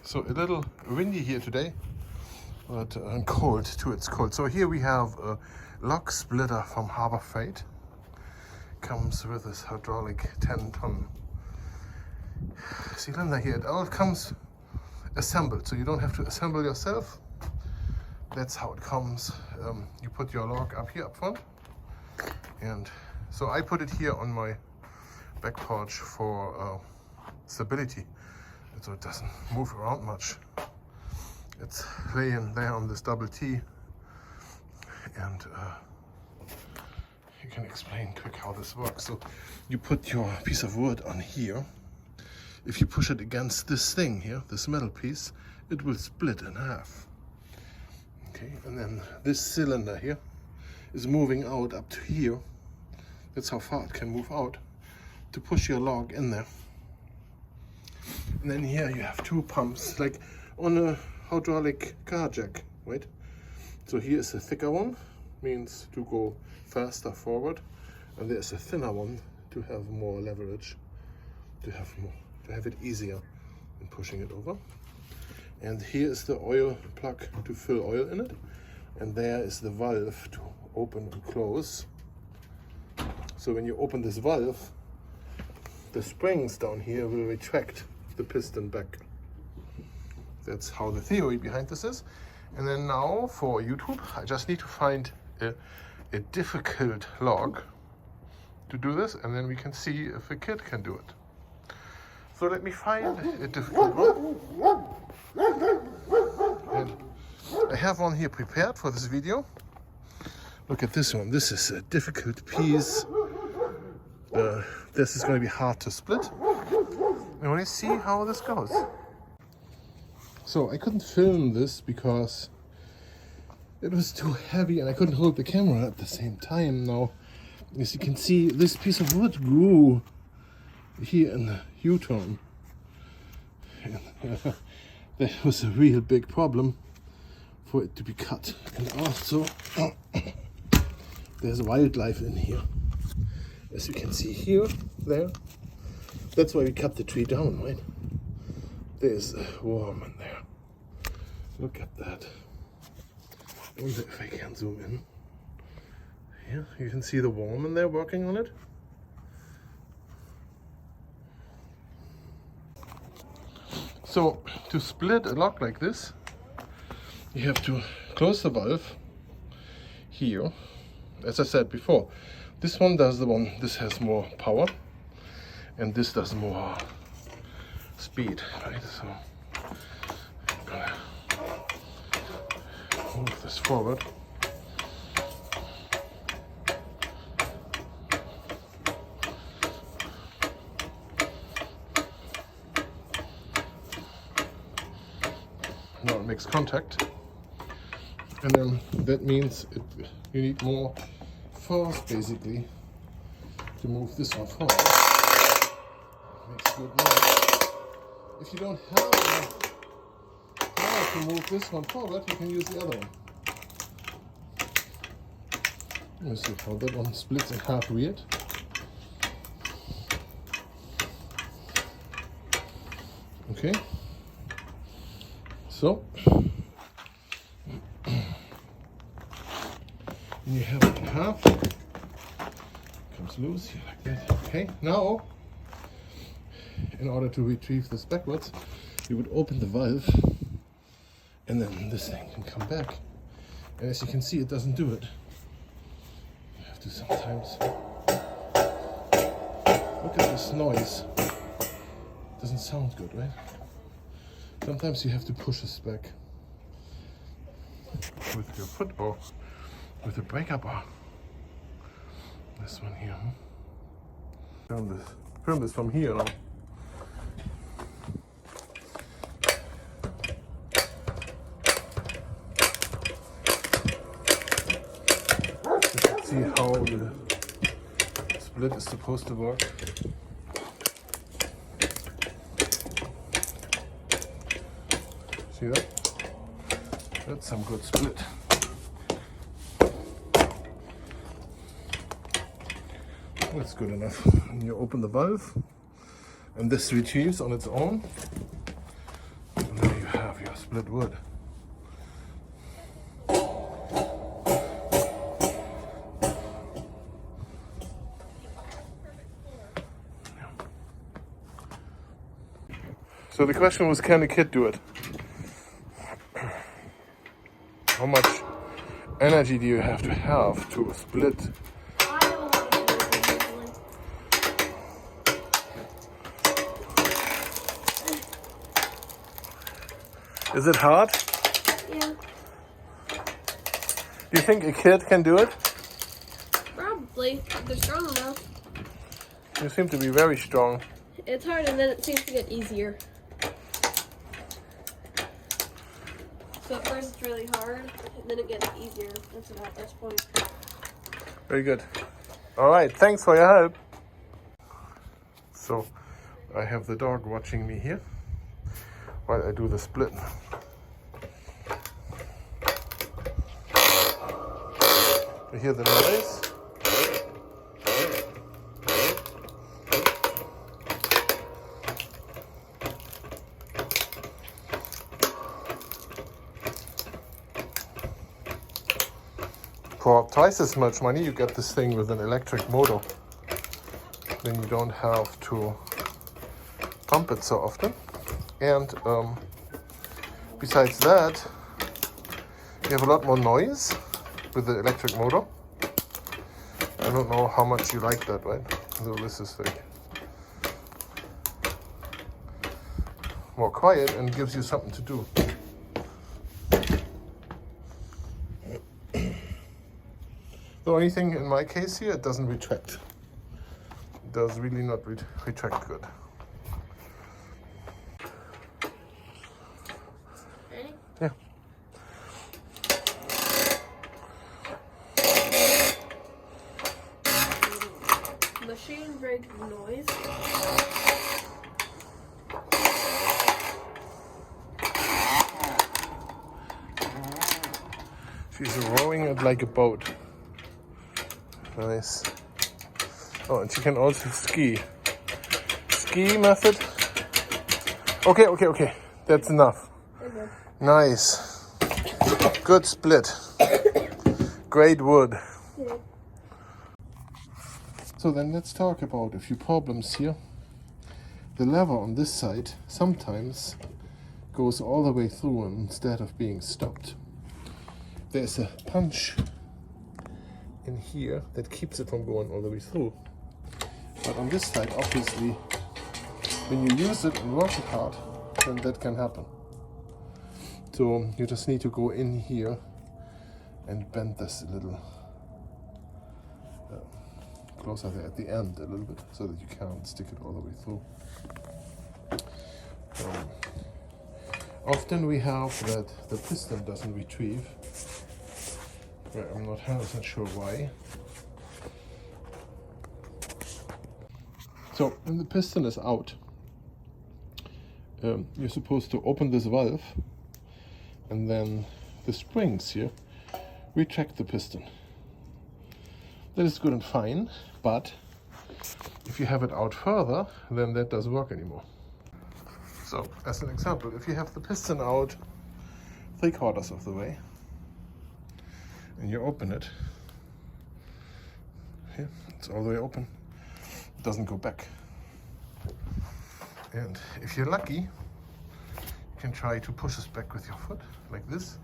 So a little windy here today, but cold too, it's cold. So here we have a lock splitter from Harbor Freight. Comes with this hydraulic 10-ton cylinder here. It all comes assembled, so you don't have to assemble yourself. That's how it comes. You put your log up here up front, and so I put it here on my back porch for stability, so it doesn't move around much. It's laying there on this double T, and you can explain quick how this works. So you put your piece of wood on here. If you push it against this thing here, this metal piece, it will split in half. Okay, and then this cylinder here is moving out up to here. That's how far it can move out to push your log in there. And then here you have two pumps, like on a hydraulic car jack, right? So here is a thicker one, means to go faster forward, and there's a thinner one to have more leverage, to have it easier in pushing it over. And here is the oil plug to fill oil in it, and there is the valve to open and close. So when you open this valve, the springs down here will retract the piston back. That's how the theory behind this is. And then now for YouTube, I just need to find a difficult log to do this, and then we can see if a kid can do it. So let me find a difficult one. And I have one here prepared for this video. Look at this one. This is a difficult piece. This is going to be hard to split. I want to see how this goes. So I couldn't film this because it was too heavy and I couldn't hold the camera at the same time. Now, as you can see, this piece of wood grew here in the U-turn. That was a real big problem for it to be cut. And also, there's wildlife in here. As you can see here, there. That's why we cut the tree down, right? There's a worm in there. Look at that. I wonder if I can zoom in. Here, you can see the worm in there working on it. So, to split a lock like this, you have to close the valve here. As I said before, this one does this has more power, and this does more speed, right? So I'm gonna move this forward. Now it makes contact, and then that means you need more force basically to move this one forward. Makes good noise. If you don't have enough power to move this one forward, you can use the other one. Let me see how that one splits in half weird. Okay. So you have it in half. Comes loose here like that. Okay, now in order to retrieve this backwards, you would open the valve, and then this thing can come back. And as you can see, it doesn't do it. You have to sometimes look at this noise. It doesn't sound good, right? Sometimes you have to push this back with your foot or with a breaker bar. This one here. Film this from here now. You can see how the split is supposed to work. See that? That's some good split. That's good enough. And you open the valve, and this retrieves on its own. And there you split wood. So the question was, can a kid do it? How much energy do you have to split? I don't want to do it usually. Is it hard? Yeah, Do you think a kid can do it? probably. If they're strong enough. You seem to be very strong. It's hard and then it seems to get easier. So at first it's really hard and then it gets easier. That's about this point. Very good. All right, thanks for your help. So I have the dog watching me here while I do the split. You hear the noise? For twice as much money, you get this thing with an electric motor. Then you don't have to pump it so often. And besides that, you have a lot more noise with the electric motor. I don't know how much you like that, right? So this is like more quiet and gives you something to do. The only thing in my case here, it doesn't retract. It does really not retract good. Ready? Yeah. Machine break noise. She's rowing it like a boat. Nice. Oh, and she can also ski. Ski method. Okay. That's enough. Okay. Nice. Good split. Great wood. Yeah. So then let's talk about a few problems here. The lever on this side sometimes goes all the way through instead of being stopped. There's a punch in here that keeps it from going all the way through. But on this side, obviously, when you use it and work it hard, then that can happen. So you just need to go in here and bend this a little closer there at the end a little bit, so that you can't stick it all the way through. Often we have that the piston doesn't retrieve. I'm not 100% sure why. So when the piston is out, you're supposed to open this valve, and then the springs here retract the piston. That is good and fine, but if you have it out further, then that doesn't work anymore. So as an example, if you have the piston out 3/4 of the way, and you open it, here, it's all the way open, it doesn't go back. And if you're lucky, you can try to push this back with your foot, like this.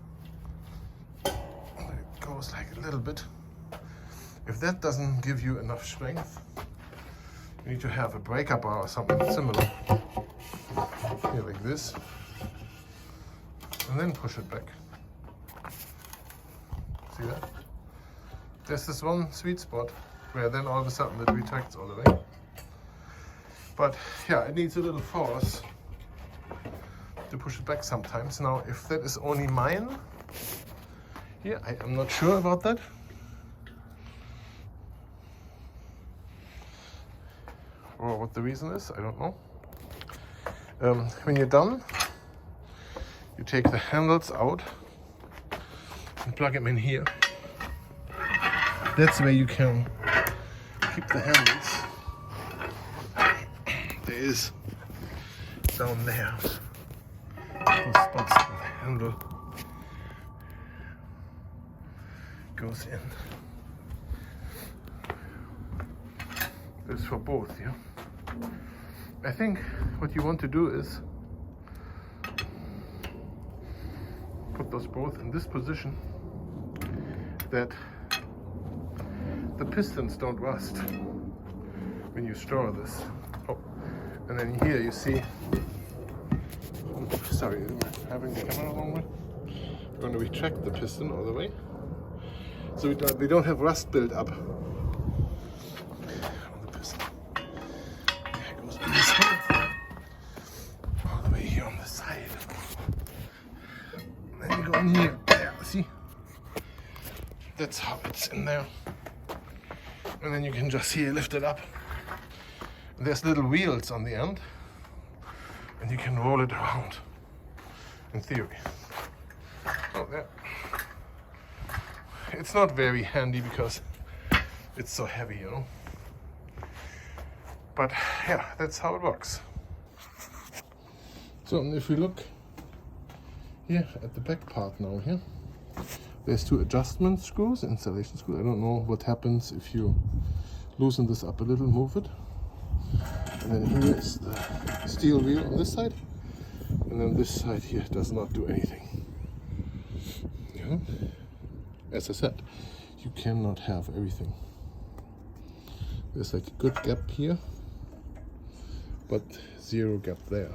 And it goes like a little bit. If that doesn't give you enough strength, you need to have a breaker bar or something similar, here like this, and then push it back. See that? There's this one sweet spot where then all of a sudden it retracts all the way. But yeah, it needs a little force to push it back sometimes. Now, if that is only mine, yeah, I am not sure about that. Or what the reason is, I don't know. When you're done, you take the handles out and plug them in here. That's where you can keep the handles. There is down there some spots with the handle goes in. This is for both, yeah? I think what you want to do is put those both in this position that the pistons don't rust when you store this. Oh, and then here you see, sorry, am I having the camera the wrong way? I'm going to retract the piston all the way, so we don't have rust built up on the piston. There goes in this hole, all the way here on the side. And then you go in here, there, see? That's how it's in there. And then you can just here lift it up. And there's little wheels on the end, and you can roll it around, in theory. Oh, there. It's not very handy because it's so heavy, you know. But yeah, that's how it works. So if we look here at the back part now here, there's two adjustment screws, installation screws. I don't know what happens if you loosen this up a little, move it. And then here is the steel wheel on this side. And then this side here does not do anything. You know? As I said, you cannot have everything. There's like a good gap here, but zero gap there.